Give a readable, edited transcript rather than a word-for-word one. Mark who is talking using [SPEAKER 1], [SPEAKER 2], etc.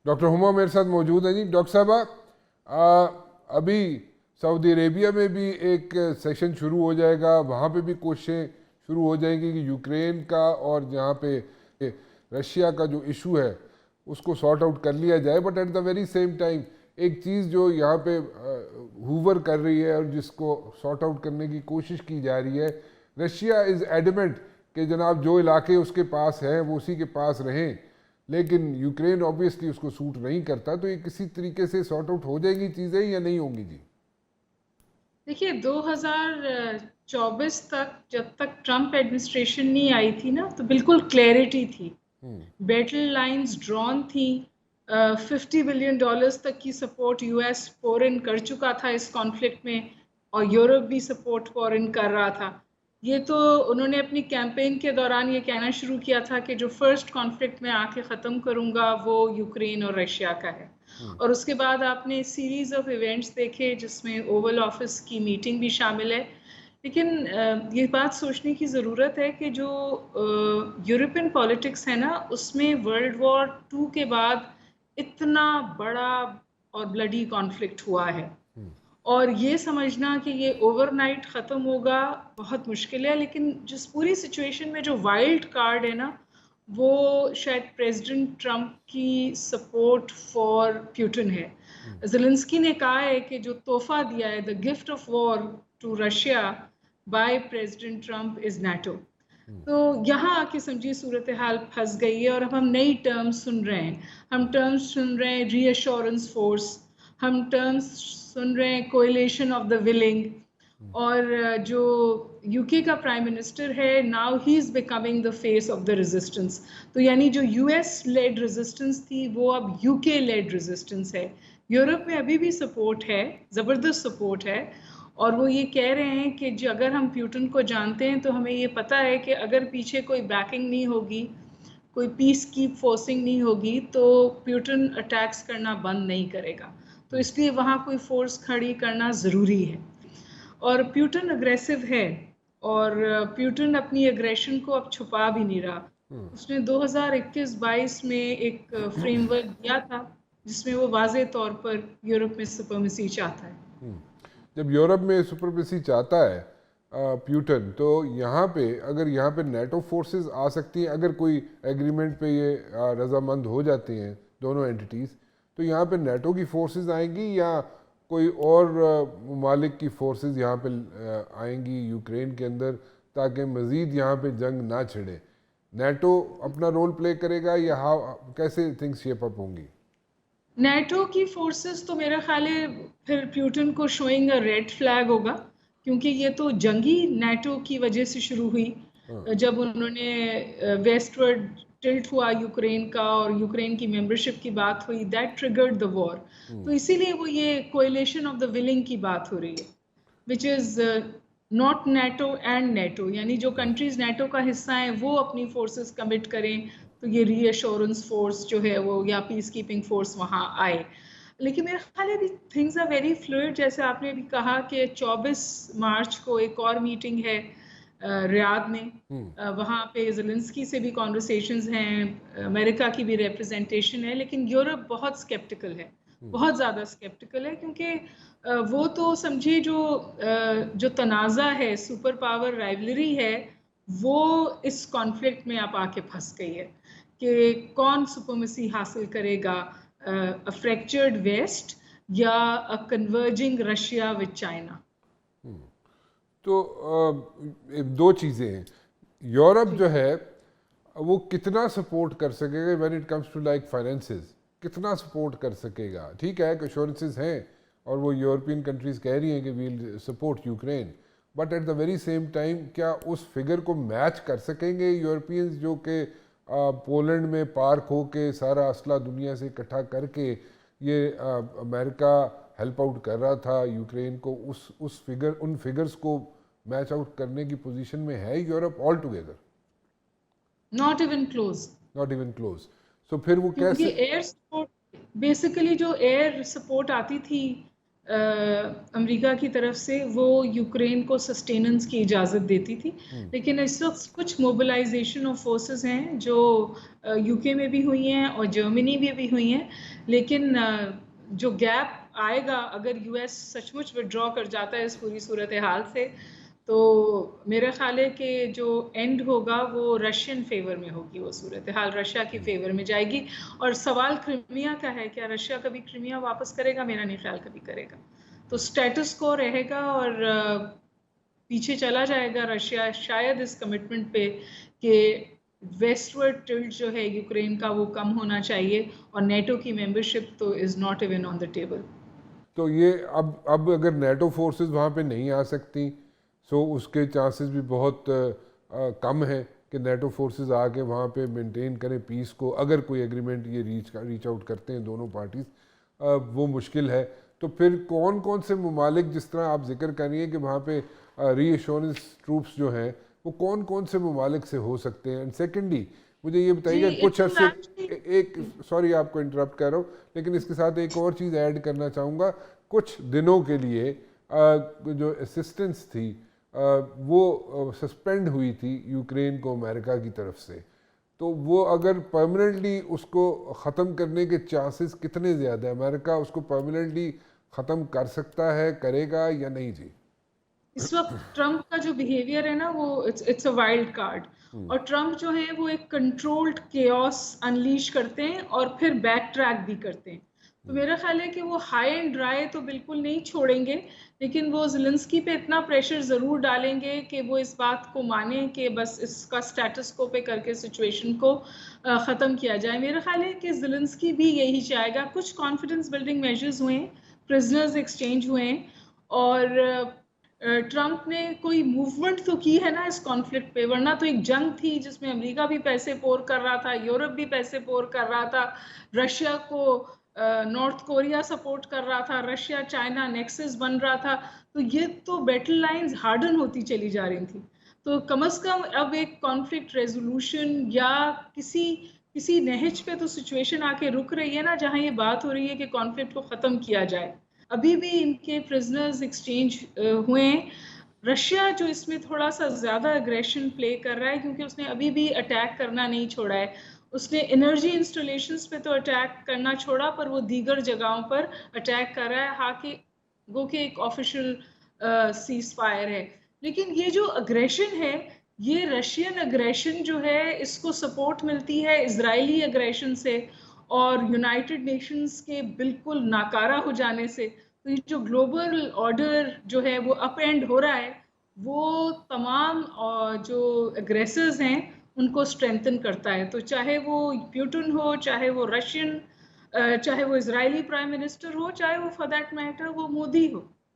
[SPEAKER 1] Doctor Huma मेरे साथ मौजूद हैं जी। डॉक्टर साहबा, अभी सऊदी अरेबिया में भी एक सेशन शुरू हो जाएगा, वहाँ पे भी कोशिशें शुरू हो जाएंगी कि यूक्रेन का और जहाँ पे रशिया का जो इशू है उसको सॉर्ट आउट कर लिया जाए। But at the very same time एक चीज़ जो यहाँ पे हूवर कर रही है और जिसको सॉर्ट आउट करने की कोशिश की जा रही है, रशिया इज़ एडमेंट कि जनाब जो इलाके उसके पास हैं वो उसी के पास रहें, लेकिन यूक्रेन ऑब्वियसली उसको सूट नहीं करता। तो ये किसी तरीके से सॉर्ट आउट हो जाएगी चीज़ें या नहीं होंगी जी?
[SPEAKER 2] देखिए 2024 तक जब तक ट्रम्प एडमिनिस्ट्रेशन नहीं आई थी ना, तो बिल्कुल क्लैरिटी थी। बैटल लाइंस ड्रॉन थी। $50 बिलियन तक की सपोर्ट यूएस पोर इन कर चुका था इस कॉन्फ्लिक्ट में, और यूरोप भी सपोर्ट पोर इन कर रहा था। ये तो उन्होंने अपनी कैंपेन के दौरान ये कहना शुरू किया था कि जो फर्स्ट कॉन्फ्लिक्ट में आके ख़त्म करूंगा वो यूक्रेन और रशिया का है। और उसके बाद आपने सीरीज ऑफ इवेंट्स देखे जिसमें ओवल ऑफिस की मीटिंग भी शामिल है। लेकिन ये बात सोचने की ज़रूरत है कि जो यूरोपियन पॉलिटिक्स है ना, उसमें वर्ल्ड वॉर 2 के बाद इतना बड़ा और ब्लडी कॉन्फ्लिक्ट हुआ है, और ये समझना कि ये ओवरनाइट ख़त्म होगा बहुत मुश्किल है। लेकिन जिस पूरी सिचुएशन में जो वाइल्ड कार्ड है ना, वो शायद प्रेसिडेंट ट्रम्प की सपोर्ट फॉर प्यूटिन है। ज़ेलेंस्की ने कहा है कि जो तोहफा दिया है, the gift of war to Russia by president Trump is NATO. तो यहाँ आके समझिए सूरत हाल फंस गई है, और अब हम नई टर्म्स सुन रहे हैं। हम टर्म्स सुन रहे हैं रीअश्योरेंस फोर्स, हम टर्म्स सुन रहे हैं कोएलिशन ऑफ द विलिंग, और जो यूके का प्राइम मिनिस्टर है now he is becoming the face of the resistance. तो यानी जो यूएस लेड रेजिस्टेंस थी वो अब यूके लेड रेजिस्टेंस है। यूरोप में अभी भी सपोर्ट है, ज़बरदस्त सपोर्ट है, और वो ये कह रहे हैं कि जो अगर हम प्यूटन को जानते हैं तो हमें ये पता है कि अगर पीछे कोई बैकिंग नहीं होगी, कोई पीस की फोर्सिंग नहीं होगी, तो प्यूटन अटैक्स करना बंद नहीं करेगा। तो इसलिए वहाँ कोई फोर्स खड़ी करना ज़रूरी है। और प्यूटन अग्रेसिव है, और प्यूटन अपनी एग्रेशन को अब छुपा भी नहीं रहा। उसने 2021-22 में एक फ्रेमवर्क दिया था जिसमें वो वाज़े तौर पर यूरोप में सुपरमेसी चाहता है।
[SPEAKER 1] जब यूरोप में सुपरमेसी चाहता है प्यूटन, तो यहाँ पे अगर यहाँ पे नेटो फोर्सेस आ सकती हैं, अगर कोई एग्रीमेंट पे ये रजामंद हो जाती हैं दोनों एंटिटीज़, तो यहाँ पे नेटो की फोर्सेस आएंगी या कोई और ममालिक की फोर्सेस यहाँ पे आएंगी यूक्रेन के अंदर, ताकि मज़ीद यहाँ पे जंग ना छिड़े? नेटो अपना रोल प्ले करेगा या हाउ, कैसे थिंग्स शेप अप होंगी?
[SPEAKER 2] नेटो की फोर्सेस तो मेरा ख्याल है फिर प्यूटन को शोइंग अ रेड फ्लैग होगा, क्योंकि ये तो जंगी नेटो की वजह से शुरू हुई। जब उन्होंने वेस्टवर्ड टिल्ट हुआ यूक्रेन का और यूक्रेन की मेंबरशिप की बात हुई, दैट ट्रिगर्ड द वॉर। तो इसीलिए वो ये कोएलिशन ऑफ द विलिंग की बात हो रही है, which is not NATO and NATO, यानी जो कंट्रीज नेटो का हिस्सा हैं वो अपनी फोर्सेस कमिट करें, तो ये रीअश्योरेंस फोर्स जो है वो, या पीस कीपिंग फोर्स वहाँ आए। लेकिन मेरा ख्याल है थिंग्स आर वेरी फ्लूइड। जैसे आपने भी कहा कि 24 मार्च को एक और मीटिंग है रियाद में। वहाँ पे ज़ेलेंस्की से भी कॉन्वर्सेशंस हैं, अमेरिका की भी रिप्रेजेंटेशन है, लेकिन यूरोप बहुत स्केप्टिकल है, बहुत ज़्यादा स्केप्टिकल है, क्योंकि वो तो समझिए जो तनाज़ा है, सुपर पावर राइवलरी है, वो इस कॉन्फ्लिक्ट में आप आके फंस गई है कि कौन सुपरमेसी हासिल करेगा, अ फ्रैक्चर्ड वेस्ट या a converging Russia with China.
[SPEAKER 1] तो दो चीज़ें हैं। यूरोप
[SPEAKER 2] जी।
[SPEAKER 1] जो है वो कितना सपोर्ट कर सकेगा when it comes to like finances, कितना सपोर्ट कर सकेगा? ठीक है, एश्योरेंसेस हैं और वो यूरोपियन कंट्रीज़ कह रही हैं कि we'll support Ukraine, but at the very same time क्या उस फिगर को मैच कर सकेंगे यूरोपियंस, जो कि पोलैंड में पार्क हो के सारा असला दुनिया से इकट्ठा करके ये अमेरिका हेल्प आउट कर रहा था यूक्रेन को, उस फिगर, उन फिगर्स को मैच आउट करने की पोजीशन में है Europe all together?
[SPEAKER 2] Not even close.
[SPEAKER 1] Not even close. So फिर वो
[SPEAKER 2] क्योंकि
[SPEAKER 1] कैसे?
[SPEAKER 2] एयर सपोर्ट, बेसिकली जो एयर सपोर्ट आती थी अमेरिका की तरफ से वो यूक्रेन को सस्टेनेंस की इजाज़त देती थी। लेकिन इस वक्त कुछ मोबिलाइजेशन ऑफ फोर्सेस हैं जो यूके में भी हुई हैं और जर्मनी में भी हुई हैं, लेकिन जो गैप आएगा अगर यूएस सचमुच विड्रॉ कर जाता है इस पूरी सूरत हाल से, तो मेरा ख्याल है कि जो एंड होगा वो रशियन फेवर में होगी, वो सूरत हाल रशिया की फेवर में जाएगी। और सवाल क्रीमिया का है, क्या रशिया कभी क्रीमिया वापस करेगा? मेरा नहीं ख्याल कभी करेगा। तो स्टेटस को रहेगा और पीछे चला जाएगा रशिया शायद इस कमिटमेंट पे कि वेस्टवर्ड टिल्ट जो है यूक्रेन का वो कम होना चाहिए, और नेटो की मेंबरशिप तो is not even on the table.
[SPEAKER 1] तो ये अब अगर नेटो फोर्सेस वहाँ पे नहीं आ सकती, सो उसके चांसेस भी बहुत कम है कि नेटो फोर्सेस आके वहाँ पे मेंटेन करें पीस को। अगर कोई एग्रीमेंट ये रीच आउट करते हैं दोनों पार्टीज, वो मुश्किल है। तो फिर कौन कौन से ममालिक, जिस तरह आप जिक्र कर रही हैं कि वहाँ पे रीअश्योरेंस ट्रूप्स जो हैं, वो कौन कौन से ममालिक से हो सकते हैं? एंड सेकेंडली मुझे ये बताइएगा, कुछ अर्से एक सॉरी आपको इंटरप्ट कर रहा हूँ, लेकिन इसके साथ एक और चीज़ ऐड करना चाहूँगा। कुछ दिनों के लिए जो असिस्टेंस थी वो सस्पेंड हुई थी यूक्रेन को अमेरिका की तरफ से, तो वो अगर परमानेंटली उसको ख़त्म करने के चांसेस कितने ज़्यादा है? अमेरिका उसको परमानेंटली ख़त्म कर सकता है, करेगा या नहीं जी?
[SPEAKER 2] इस वक्त ट्रम्प का जो बिहेवियर है ना, वो इट्स अ वाइल्ड कार्ड। और ट्रम्प जो है वो एक कंट्रोल्ड केओस अनलीश करते हैं और फिर बैक ट्रैक भी करते हैं। तो मेरा ख्याल है कि वो हाई एंड ड्राई तो बिल्कुल नहीं छोड़ेंगे, लेकिन वो ज़ेलेंस्की पे इतना प्रेशर ज़रूर डालेंगे कि वो इस बात को माने कि बस इसका स्टेटस को पे करके सिचुएशन को ख़त्म किया जाए। मेरा ख्याल है कि ज़ेलेंस्की भी यही चाहेगा। कुछ कॉन्फिडेंस बिल्डिंग मेजर्स हुए हैं, प्रिजनर्स एक्सचेंज हुए हैं, और ट्रम्प ने कोई मूवमेंट तो की है ना इस कॉन्फ्लिक्ट पे, वरना तो एक जंग थी जिसमें अमेरिका भी पैसे पोर कर रहा था, यूरोप भी पैसे पोर कर रहा था, रशिया को नॉर्थ कोरिया सपोर्ट कर रहा था, रशिया चाइना नेक्सस बन रहा था। तो ये तो बैटल लाइंस हार्डन होती चली जा रही थी। तो कम से कम अब एक कॉन्फ्लिक्ट रेजोल्यूशन या किसी नहज पे तो सिचुएशन आके रुक रही है ना, जहाँ ये बात हो रही है कि कॉन्फ्लिक्ट को ख़त्म किया जाए। अभी भी इनके प्रिजनर्स एक्सचेंज हुए हैं। रशिया जो इसमें थोड़ा सा ज़्यादा अग्रेशन प्ले कर रहा है, क्योंकि उसने अभी भी अटैक करना नहीं छोड़ा है। उसने एनर्जी इंस्टॉलेशंस पे तो अटैक करना छोड़ा, पर वो दीगर जगहों पर अटैक कर रहा है। हालांकि गो के एक ऑफिशियल सीज फायर है, लेकिन ये जो अग्रेशन है, ये रशियन अग्रेशन जो है, इसको सपोर्ट मिलती है इजरायली अग्रेशन से और यूनाइटेड नेशंस के बिल्कुल नाकारा हो जाने से। तो ये जो ग्लोबल ऑर्डर जो है वो अप एंड हो रहा है, वो तमाम जो एग्रेसर्स हैं उनको स्ट्रेंथन करता है। तो चाहे वो प्यूटन हो, चाहे वो रशियन, चाहे वो इजरायली प्राइम मिनिस्टर हो, चाहे वो फॉर दैट मैटर वो मोदी हो,